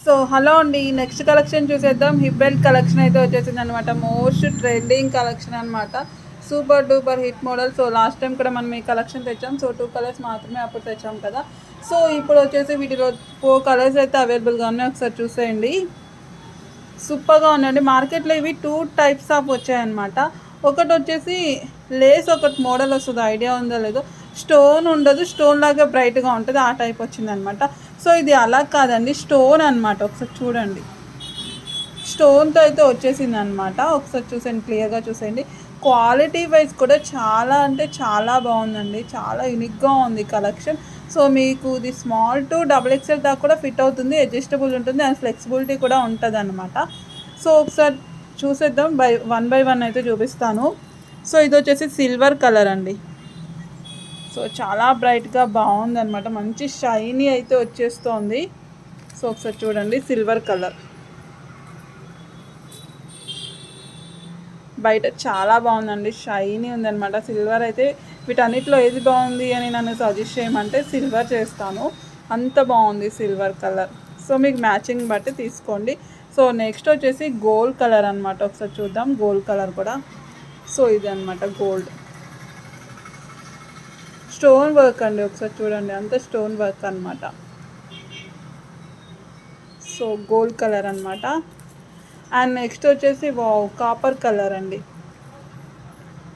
So hello అండి, next collection చూసేద్దాం. Hip belt collection అయితే వచ్చేసింది అనమాట. మోస్ట్ ట్రెండింగ్ కలెక్షన్ అనమాట. Super duper hit model. So last time కూడా మనం ఈ కలెక్షన్ తెచ్చాం. సో 2 కలర్స్ మాత్రమే అప్పుడు తెచ్చాం కదా. సో ఇప్పుడు వచ్చేసి వీటిలో 4 కలర్స్ అయితే అవైలబుల్గా ఉన్నాయి. ఒకసారి చూసేయండి. సూపర్గా ఉన్నాయండి. మార్కెట్లో ఇవి 2 టైప్స్ ఆఫ్ వచ్చాయన్నమాట. ఒకటి వచ్చేసి లేస్ ఒకటి మోడల్ వస్తుంది, ఐడియా ఉందో లేదో. స్టోన్ ఉండదు, స్టోన్ లాగా బ్రైట్గా ఉంటుంది, ఆ టైప్ వచ్చిందనమాట. సో ఇది అలా కాదండి, స్టోన్ అనమాట. ఒకసారి చూడండి, స్టోన్తో అయితే వచ్చేసింది అనమాట. ఒకసారి చూసేయండి, క్లియర్గా చూసేయండి. క్వాలిటీ వైజ్ కూడా చాలా అంటే చాలా బాగుందండి, చాలా యూనిక్గా ఉంది కలెక్షన్. సో మీకు ఇది స్మాల్ టు XXL దాకా కూడా ఫిట్ అవుతుంది, అడ్జస్టబుల్ ఉంటుంది అండ్ ఫ్లెక్సిబిలిటీ కూడా ఉంటుంది అనమాట. సో ఒకసారి చూసేద్దాం, వన్ బై వన్ అయితే చూపిస్తాను. సో ఇది వచ్చేసి సిల్వర్ కలర్ అండి. సో చాలా బ్రైట్గా బాగుంది అనమాట, మంచి షైనీ అయితే వచ్చేస్తోంది. సో ఒకసారి చూడండి, సిల్వర్ కలర్ బయట చాలా బాగుందండి, షైనీ ఉందన్నమాట. సిల్వర్ అయితే వీటన్నిటిలో ఏది బాగుంది అని నన్ను సజెస్ట్ చేయమంటే సిల్వర్ చేస్తాను, అంత బాగుంది సిల్వర్ కలర్. సో మీకు మ్యాచింగ్ బట్టి తీసుకోండి. సో నెక్స్ట్ వచ్చేసి గోల్డ్ కలర్ అనమాట. ఒకసారి చూద్దాం గోల్డ్ కలర్ కూడా. సో ఇది అనమాట గోల్డ్ స్టోన్ వర్క్ అండి. ఒకసారి చూడండి, అంత స్టోన్ వర్క్ అనమాట. సో గోల్డ్ కలర్ అనమాట. అండ్ నెక్స్ట్ వచ్చేసి కాపర్ కలర్ అండి.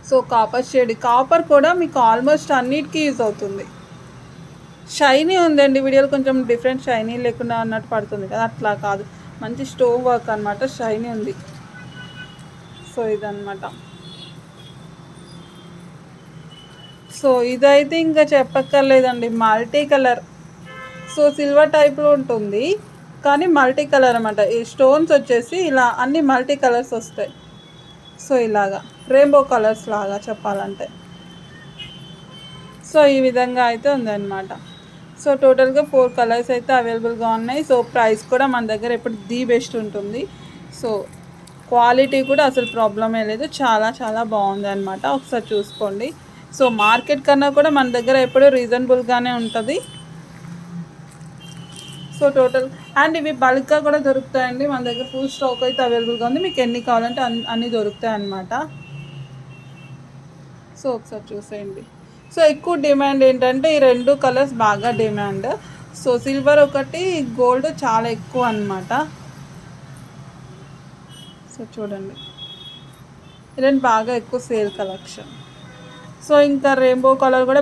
సో కాపర్ షేడ్, కాపర్ కూడా మీకు ఆల్మోస్ట్ అన్నిటికీ యూజ్ అవుతుంది. షైనీ ఉందండి, వీడియోలో కొంచెం డిఫరెంట్ షైనీ లేకుండా అన్నట్టు పడుతుంది కదా, అట్లా కాదు, మంచి స్టోన్ వర్క్ అనమాట, షైనీ ఉంది. సో ఇదన్నమాట. సో ఇదైతే ఇంకా చెప్పక్కర్లేదండి, మల్టీ కలర్. సో సిల్వర్ టైప్లో ఉంటుంది కానీ మల్టీ కలర్ అనమాట. ఈ స్టోన్స్ వచ్చేసి ఇలా అన్ని మల్టీ కలర్స్ వస్తాయి. సో ఇలాగా రెయిన్బో కలర్స్ లాగా చెప్పాలంటే. సో ఈ విధంగా అయితే ఉందన్నమాట. సో టోటల్గా 4 కలర్స్ అయితే అవైలబుల్గా ఉన్నాయి. సో ప్రైస్ కూడా మన దగ్గర ఎప్పుడు ది బెస్ట్ ఉంటుంది. సో క్వాలిటీ కూడా అసలు ప్రాబ్లమే లేదు, చాలా చాలా బాగుంది అనమాట. ఒకసారి చూసుకోండి. సో మార్కెట్ కన్నా కూడా మన దగ్గర ఎప్పుడూ రీజనబుల్గానే ఉంటుంది. సో టోటల్ అండ్ ఇవి బల్క్గా కూడా దొరుకుతాయండి మన దగ్గర, ఫుల్ స్టాక్ అయితే అవైలబుల్గా ఉంది. మీకు ఎన్ని కావాలంటే అన్నీ దొరుకుతాయి అన్నమాట. సో ఒకసారి చూసేయండి. సో ఎక్కువ డిమాండ్ ఏంటంటే ఈ 2 కలర్స్ బాగా డిమాండ్. సో సిల్వర్ ఒకటి, గోల్డ్ చాలా ఎక్కువ అన్నమాట. సో చూడండి, ఈ 2 బాగా ఎక్కువ సేల్ కలెక్షన్. సో ఇంకా రెయిన్బో కలర్ కూడా